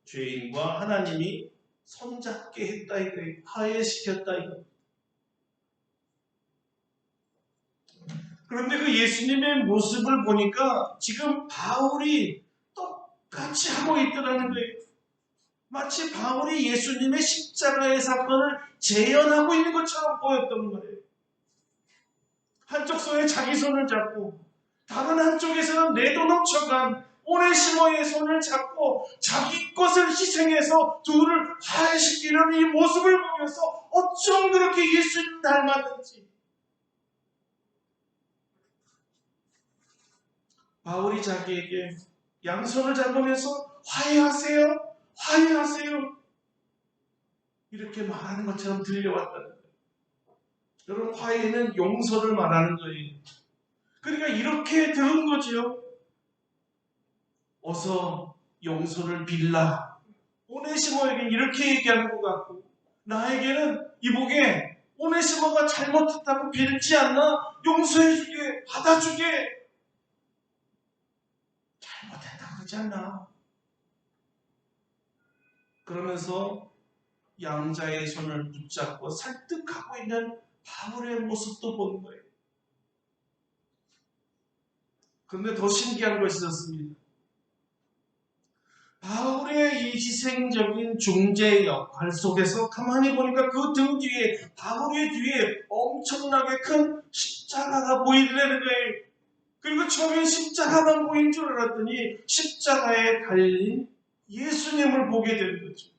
Speaker 1: 죄인과 하나님이 손잡게 했다 이거예요. 화해시켰다 이거예요. 그런데 그 예수님의 모습을 보니까 지금 바울이 똑같이 하고 있더라는 거예요. 마치 바울이 예수님의 십자가의 사건을 재현하고 있는 것처럼 보였던 거예요. 한쪽 손에 자기 손을 잡고 다른 한쪽에서는 내도 넘쳐간 오네시모의 손을 잡고 자기 것을 희생해서 둘을 화해시키려는 이 모습을 보면서 어쩜 그렇게 예수님 닮았는지. 바울이 자기에게 양손을 잡으면서 화해하세요. 화해하세요. 이렇게 말하는 것처럼 들려왔다는 거예요. 여러분, 화해는 용서를 말하는 거예요. 그러니까 이렇게 들은 거지요. 어서 용서를 빌라. 오네시모에겐 이렇게 얘기하는 것 같고, 나에게는 이복에 오네시모가 잘못했다고 빌지 않나? 용서해주게, 받아주게. 잘못했다고 그러지 않나? 그러면서 양자의 손을 붙잡고 설득하고 있는 바울의 모습도 본 거예요. 그런데 더 신기한 것이 있었습니다. 바울의 이 희생적인 중재 역할 속에서 가만히 보니까 그 등 뒤에, 바울의 뒤에 엄청나게 큰 십자가가 보이더라는 거예요. 그리고 처음엔 십자가만 보인 줄 알았더니 십자가에 달린 예수님을 보게 된 거죠.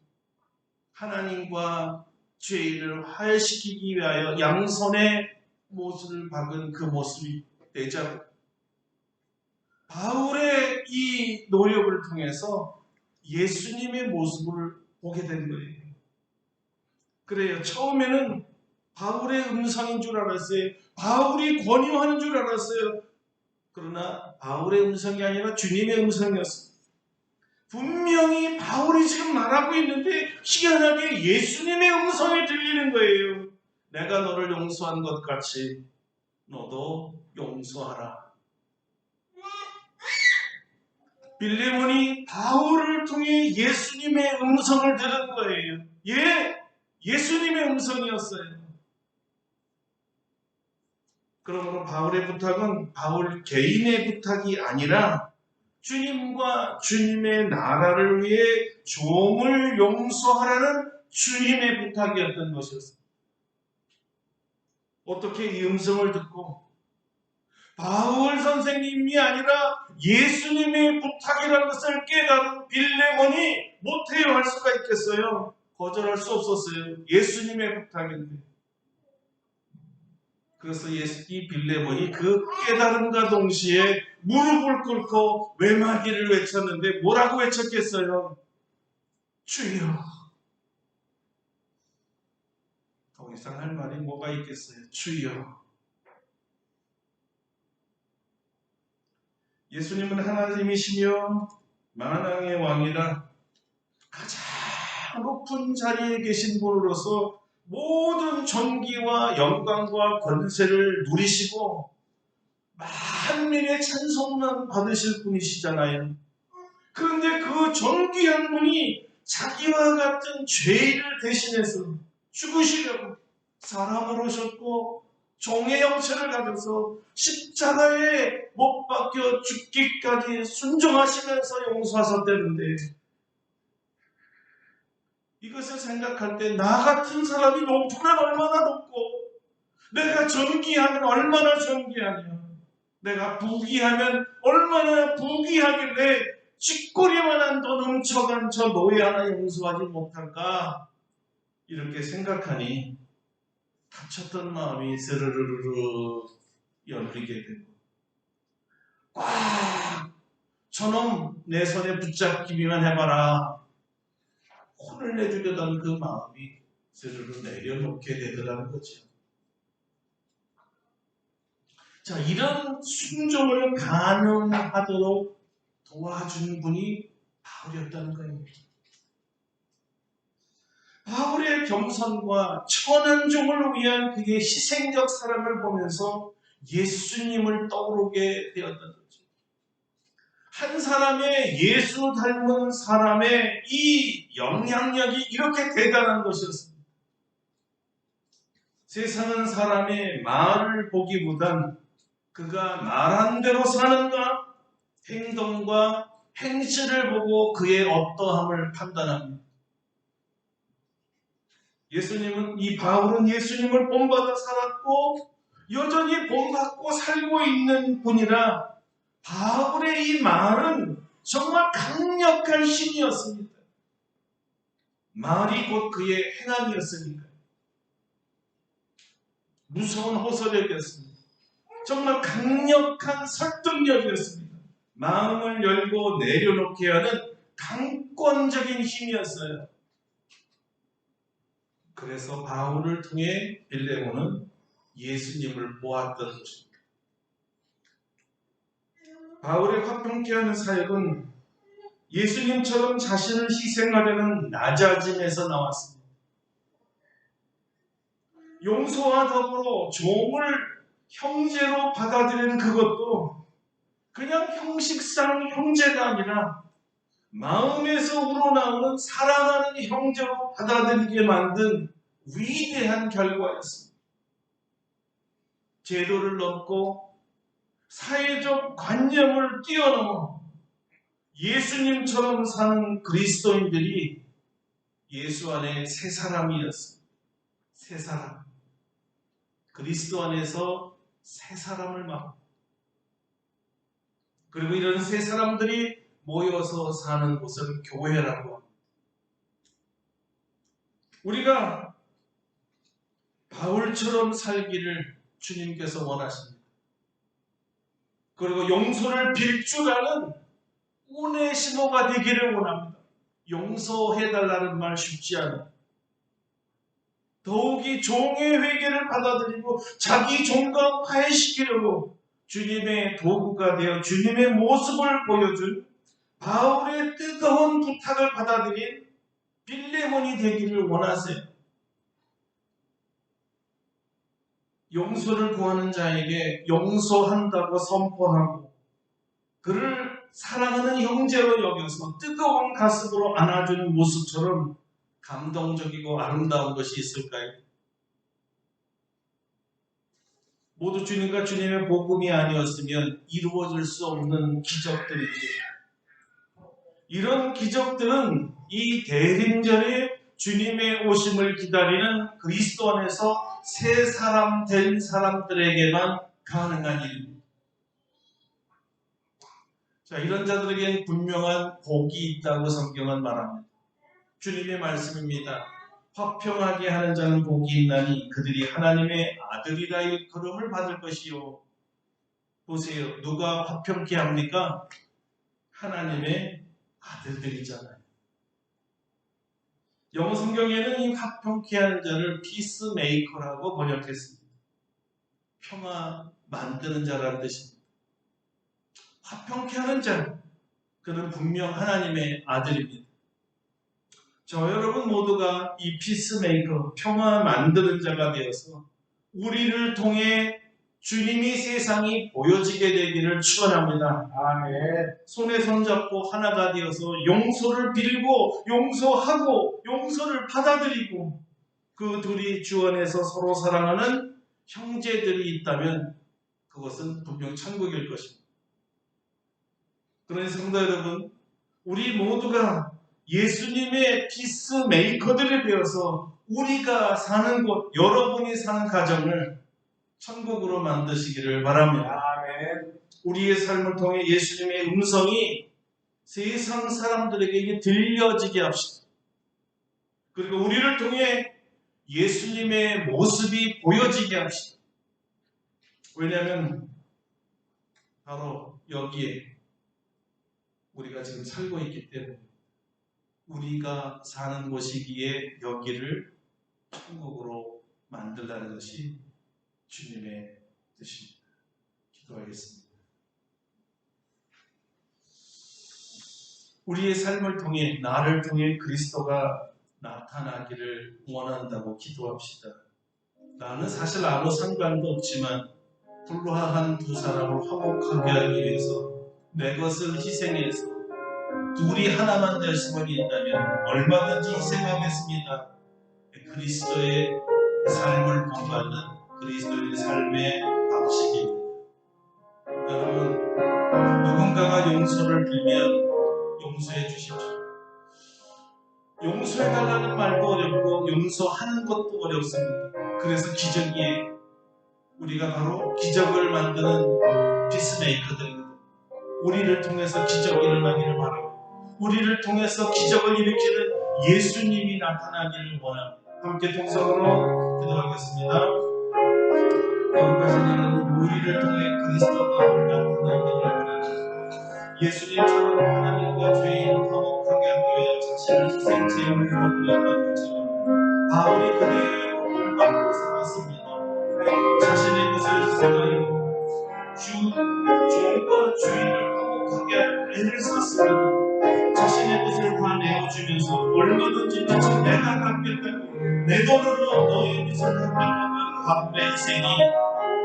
Speaker 1: 하나님과 죄인을 화해시키기 위하여 양손에 못을 박은 그 모습이 되자 바울의 이 노력을 통해서 예수님의 모습을 보게 된 거예요. 그래요. 처음에는 바울의 음성인 줄 알았어요. 바울이 권유하는 줄 알았어요. 그러나 바울의 음성이 아니라 주님의 음성이었어요. 분명히 바울이 지금 말하고 있는데 희한하게 예수님의 음성이 들리는 거예요. 내가 너를 용서한 것 같이 너도 용서하라. 빌레몬이 바울을 통해 예수님의 음성을 들은 거예요. 예수님의 음성이었어요. 그러므로 바울의 부탁은 바울 개인의 부탁이 아니라 주님과 주님의 나라를 위해 종을 용서하라는 주님의 부탁이었던 것이었습니다. 어떻게 이 음성을 듣고 바울 선생님이 아니라 예수님의 부탁이라는 것을 깨달은 빌레몬이 못해요 할 수가 있겠어요? 거절할 수 없었어요. 예수님의 부탁인데. 그래서 이 빌레몬이 그 깨달음과 동시에 무릎을 꿇고 외마디를 외쳤는데 뭐라고 외쳤겠어요? 주여. 더 이상 할 말이 뭐가 있겠어요? 주여. 예수님은 하나님이시며 만왕의 왕이라 가장 높은 자리에 계신 분으로서 모든 존귀와 영광과 권세를 누리시고 만민의 찬송만 받으실 분이시잖아요. 그런데 그 존귀한 분이 자기와 같은 죄인을 대신해서 죽으시려고 사람으로 오셨고 종의 형체를 가져서 십자가에 못 박혀 죽기까지 순종하시면서 용서하셨다는데 이것을 생각할 때 나 같은 사람이 높으면 얼마나 높고 내가 존귀하면 얼마나 존귀하냐 내가 부귀하면 얼마나 부귀하길래 쥐꼬리만한 돈 훔쳐간 저 노예 하나 용서하지 못할까 이렇게 생각하니 다쳤던 마음이 스르르르 열리게 되고 꽉 저놈 내 손에 붙잡기만 해봐라 혼을 내주려던 그 마음이 스르르 내려놓게 되더라는 거죠. 자, 이런 순종을 가능하도록 도와준 분이 바울이었다는 거예요. 바울의 겸손과 천한 종을 위한 그의 희생적 사랑을 보면서 예수님을 떠오르게 되었던 거죠. 한 사람의 예수 닮은 사람의 이 영향력이 이렇게 대단한 것이었습니다. 세상은 사람의 말을 보기보단 그가 말한 대로 사는가 행동과 행실을 보고 그의 어떠함을 판단합니다. 이 바울은 예수님을 본받아 살았고 여전히 본받고 살고 있는 분이라 바울의 이 말은 정말 강력한 힘이었습니다. 말이 곧 그의 행함이었으니까 무서운 호소력이었습니다. 정말 강력한 설득력이었습니다. 마음을 열고 내려놓게 하는 강권적인 힘이었어요. 그래서 바울을 통해 빌레몬은 예수님을 보았던 것입니다. 바울의 화평케 하는 사역은 예수님처럼 자신을 희생하려는 낮아짐에서 나왔습니다. 용서와 더불어 종을 형제로 받아들이는 그것도 그냥 형식상 형제가 아니라 마음에서 우러나오는 사랑하는 형제로 받아들이게 만든 위대한 결과였습니다. 제도를 넘고 사회적 관념을 뛰어넘어 예수님처럼 사는 그리스도인들이 예수 안에 새 사람이었습니다. 새 사람. 그리스도 안에서 새 사람을 막. 그리고 이런 새 사람들이 모여서 사는 곳을 교회라고 합니다. 우리가 바울처럼 살기를 주님께서 원하십니다. 그리고 용서를 빌 줄 아는 오네시모가 되기를 원합니다. 용서해달라는 말 쉽지 않아요. 더욱이 종의 회개를 받아들이고 자기 종과 화해시키려고 주님의 도구가 되어 주님의 모습을 보여준 바울의 뜨거운 부탁을 받아들인 빌레몬이 되기를 원하세요. 용서를 구하는 자에게 용서한다고 선포하고 그를 사랑하는 형제로 여겨서 뜨거운 가슴으로 안아주는 모습처럼 감동적이고 아름다운 것이 있을까요? 모두 주님과 주님의 복음이 아니었으면 이루어질 수 없는 기적들이지. 이런 기적들은 이 대림절에 주님의 오심을 기다리는 그리스도 안에서 새 사람 된 사람들에게만 가능한 일입니다. 자, 이런 자들에겐 분명한 복이 있다고 성경은 말합니다. 주님의 말씀입니다. 화평하게 하는 자는 복이 있나니 그들이 하나님의 아들이라 일컬음을 받을 것이요. 보세요. 누가 화평케 합니까? 하나님의 아들들이잖아요. 영어 성경에는 이 화평케 하는 자를 피스메이커라고 번역했습니다. 평화 만드는 자라는 뜻입니다. 화평케 하는 자, 그는 분명 하나님의 아들입니다. 저 여러분 모두가 이 피스메이커, 평화 만드는 자가 되어서 우리를 통해 주님이 세상이 보여지게 되기를 축원합니다. 아멘. 손에 손잡고 하나가 되어서 용서를 빌고 용서하고 용서를 받아들이고 그 둘이 주 안에서 서로 사랑하는 형제들이 있다면 그것은 분명 천국일 것입니다. 그러니 성도 여러분, 우리 모두가 예수님의 피스메이커들이 되어서 우리가 사는 곳, 여러분이 사는 가정을 천국으로 만드시기를 바랍니다. 아멘. 우리의 삶을 통해 예수님의 음성이 세상 사람들에게 들려지게 합시다. 그리고 우리를 통해 예수님의 모습이 보여지게 합시다. 왜냐하면 바로 여기에 우리가 지금 살고 있기 때문에 우리가 사는 곳이기에 여기를 천국으로 만들라는 것이 주님의 뜻입니다. 기도하겠습니다. 우리의 삶을 통해 나를 통해 그리스도가 나타나기를 원한다고 기도합시다. 나는 사실 아무 상관도 없지만 불화한 두 사람을 화목하게 하기 위해서 내 것을 희생해서 둘이 하나만 될 수만 있다면 얼마든지 희생하겠습니다. 그리스도의 삶을 본받는 그리스도의 삶의 방식입니다. 여러분, 누군가가 용서를 빌면 용서해 주십시오. 용서해달라는 말도 어렵고 용서하는 것도 어렵습니다. 그래서 기적이에요. 우리가 바로 기적을 만드는 피스메이커들입니다. 우리를 통해서 기적이 일어나기를 바라고 우리를 통해서 기적을 일으키는 예수님이 나타나기를 원합니다. 함께 동성으로 기도하겠습니다. 거룩하신 하나님, 우리를 통해 그리스도가 나타나기를 원합니다. 예수님처럼 하나님과 죄인을 화목하게 하기 위해 자신을 희생 제물로 드렸던 것처럼 바울이 그대의 몸을 받고 살았습니다. 자신의 것을 희생하여 종과 주인을 화목하게 할 애를 썼습니다. 너의 빛을 감동하는 바울의 희생이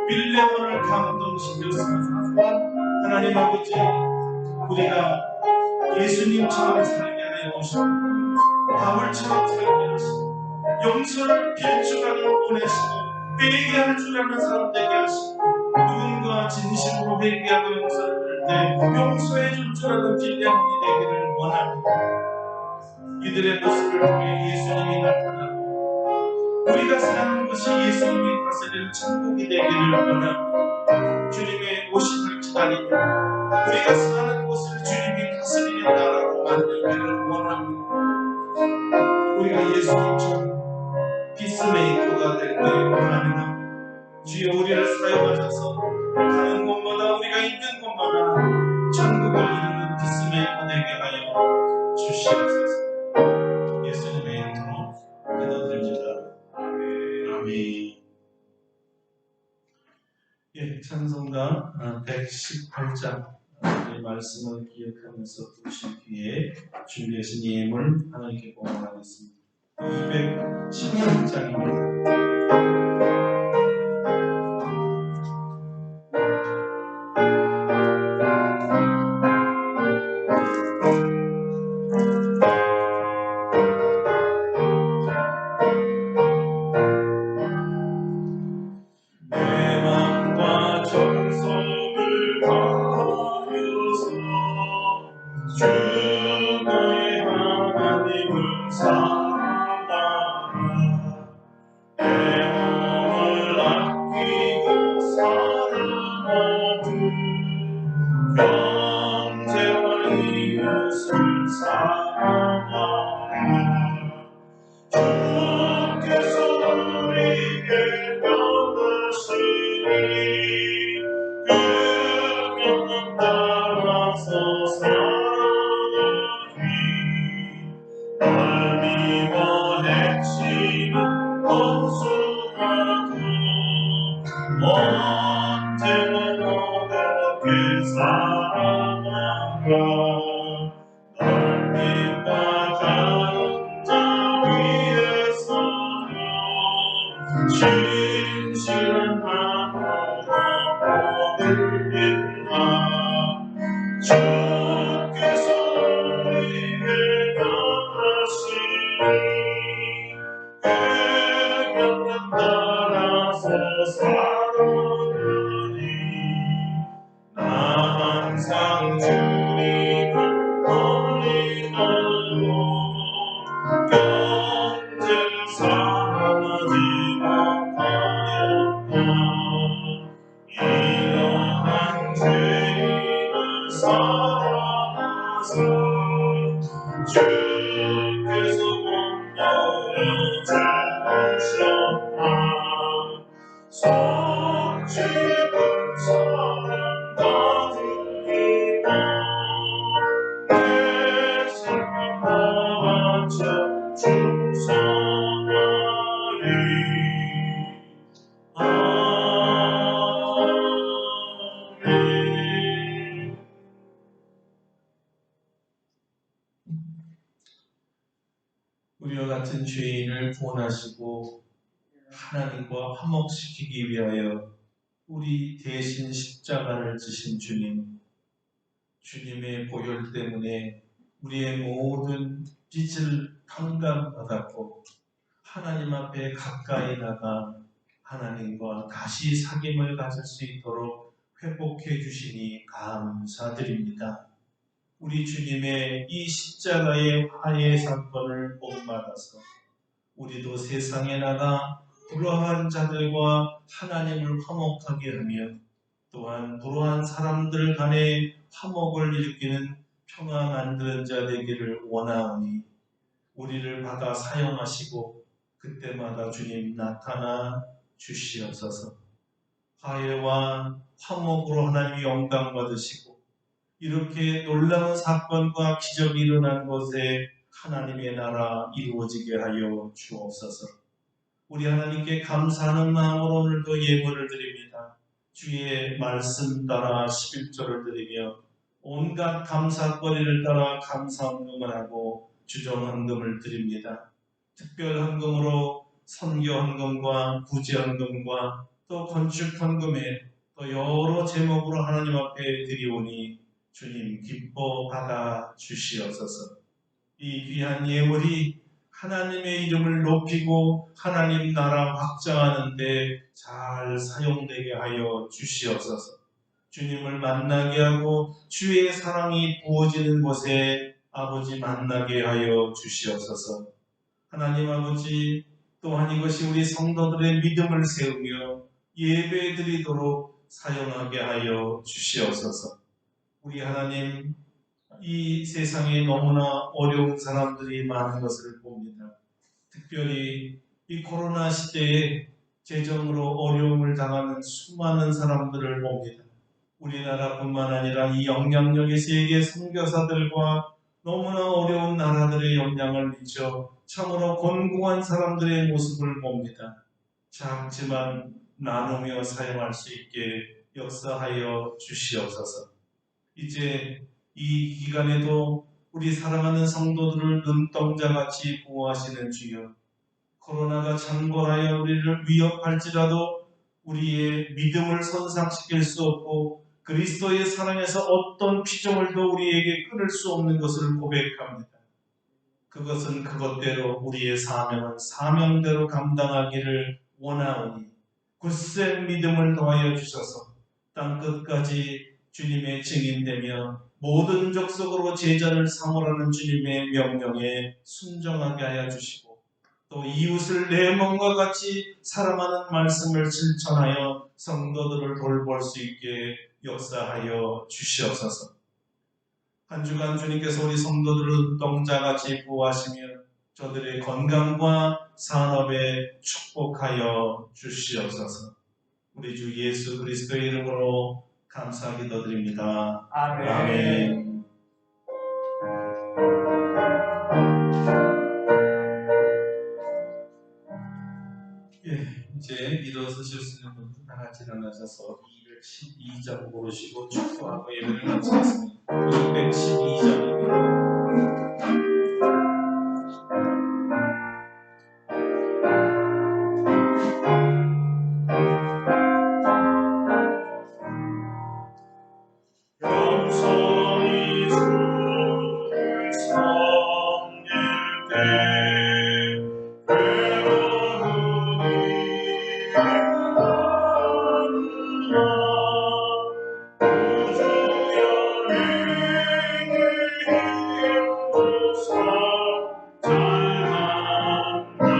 Speaker 1: 빌레몬을 감동시켰습니다. 하나님 아버지, 우리가 예수님처럼 살게 하여 주시고 바울처럼 살게 하시고 용서를 빌주가를 보내시고 회개할 줄 아는 사람 되게 하시고 누군가 진심으로 회개하고 용서를 할 때 용서해 줄 줄 아는 빌레몬이 되기를 원합니다. 이들의 모습을 통해 예수님이 나타나고 우리가 사는 것이 예수님이 다스리는 천국이 되기를 원합니다. 주님의 오심을 기다리며 우리가 사는 곳을 주님이 다스리는 나라로 만들기를 원합니다. 우리가 예수님처럼 피스메이커가 될 때 가능합니다. 주여 우리를 사용하셔서 가는 곳마다 우리가 있는 곳마다 천국을 이루는 피스메이커 되게 하여 주시옵소서. 예수님의 이름으로 기도드립니다. 아멘. 예, 찬송가 118장 의 말씀을 기억하면서 부르신 뒤에 준비하신 예물 하나님께 공헌하겠습니다. 216장입니다. 우리와 같은 죄인을 구원하시고 하나님과 화목시키기 위하여 우리 대신 십자가를 지신 주님, 주님의 보혈 때문에 우리의 모든 빚을 탕감받았고 하나님 앞에 가까이 나가 하나님과 다시 사귐을 가질 수 있도록 회복해 주시니 감사드립니다. 우리 주님의 이 십자가의 화해 사건을 본받아서 우리도 세상에 나가 불화한 자들과 하나님을 화목하게 하며 또한 불화한 사람들 간의 화목을 일으키는 평화 만드는 자 되기를 원하오니 우리를 받아 사용하시고 그때마다 주님 나타나 주시옵소서. 화해와 화목으로 하나님이 영광 받으시고 이렇게 놀라운 사건과 기적이 일어난 곳에 하나님의 나라 이루어지게 하여 주옵소서. 우리 하나님께 감사하는 마음으로 오늘도 예물을 드립니다. 주의 말씀 따라 11조를 드리며 온갖 감사거리를 따라 감사헌금을 하고 주정헌금을 드립니다. 특별헌금으로 선교 헌금과 구제 헌금과 또 건축 헌금에 또 여러 제목으로 하나님 앞에 드리오니 주님 기뻐 받아 주시옵소서. 이 귀한 예물이 하나님의 이름을 높이고 하나님 나라 확장하는 데 잘 사용되게 하여 주시옵소서. 주님을 만나게 하고 주의 사랑이 부어지는 곳에 아버지 만나게 하여 주시옵소서. 하나님 아버지, 또한 이것이 우리 성도들의 믿음을 세우며 예배 드리도록 사용하게 하여 주시옵소서. 우리 하나님, 이 세상에 너무나 어려운 사람들이 많은 것을 봅니다. 특별히 이 코로나 시대에 재정으로 어려움을 당하는 수많은 사람들을 봅니다. 우리나라뿐만 아니라 이 영향력의 세계 선교사들과 너무나 어려운 나라들의 영향을 미쳐 참으로 곤고한 사람들의 모습을 봅니다. 작지만 나누며 사용할 수 있게 역사하여 주시옵소서. 이제 이 기간에도 우리 사랑하는 성도들을 눈동자같이 보호하시는 주여, 코로나가 창궐하여 우리를 위협할지라도 우리의 믿음을 손상시킬 수 없고 그리스도의 사랑에서 어떤 피조물도 우리에게 끊을 수 없는 것을 고백합니다. 그것은 그것대로 우리의 사명은 사명대로 감당하기를 원하오니 굳센 믿음을 더하여 주셔서 땅끝까지 주님의 증인되며 모든 족속으로 제자를 삼으라는 주님의 명령에 순종하게 하여 주시고 또 이웃을 내 몸과 같이 사랑하는 말씀을 실천하여 성도들을 돌볼 수 있게 역사하여 주시옵소서. 한 주간 주님께서 우리 성도들을 눈동자같이 보호하시며 저들의 건강과 산업에 축복하여 주시옵소서. 우리 주 예수 그리스도의 이름으로 감사 기도드립니다.
Speaker 2: 아멘.
Speaker 1: 아멘. 이제 일어서실 수 있는 분들 다 같이 일어나셔서 212장 고르시고 축도하고 예배를 마치겠습니다. 212장입니다. 영성이 주를 섬길 때 괴로운 이를 나누라 우주 여행을 힘주사 잘 감당하게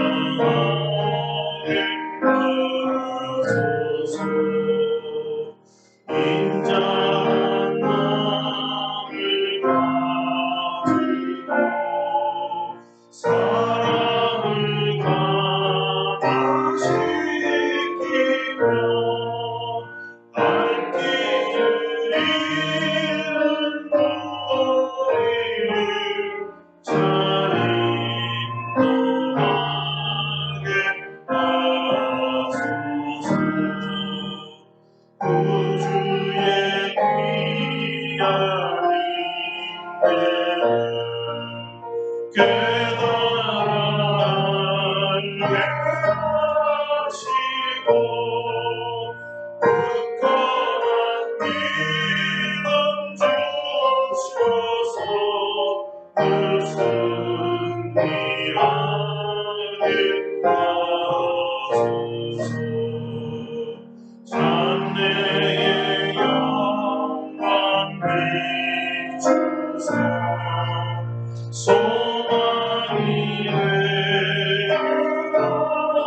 Speaker 1: 하소서. 인자한 마음을 가지고 사랑을 가득 지키며 밝기 이른 너희를 잘 인도하게 하소서. 우주의 귀한 인내를 깨달아 알게 하시고 굳건한 믿음 주셔서 늘 승리하게 하소서. 장래의 영광 비추사 소망이 되게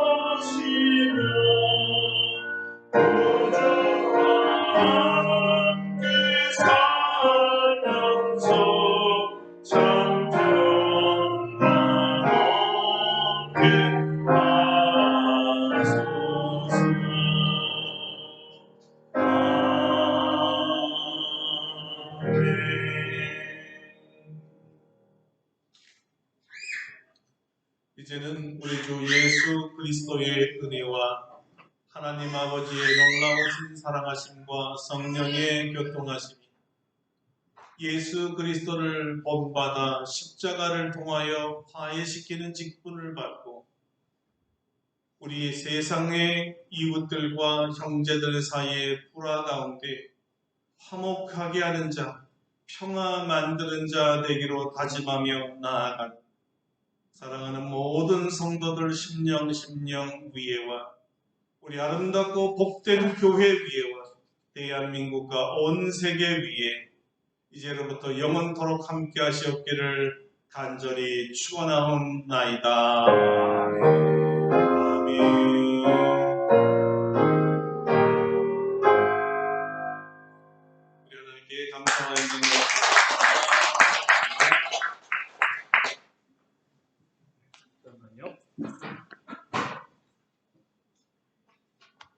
Speaker 1: 하시며 우주와 함께 살면서 참 평강 얻게 하소서. 이제는 우리 주 예수 그리스도의 은혜와 하나님 아버지의 놀라우신 사랑하심과 성령의 교통하심이 예수 그리스도를 본받아 십자가를 통하여 화해시키는 직분을 받고 우리 세상의 이웃들과 형제들 사이의 불화 가운데 화목하게 하는 자, 평화 만드는 자 되기로 다짐하며 나아간 사랑하는 모든 성도들 심령 위에와 우리 아름답고 복된 교회 위에와 대한민국과 온 세계 위에 이제로부터 영원토록 함께 하시옵기를 간절히 축원하옵나이다.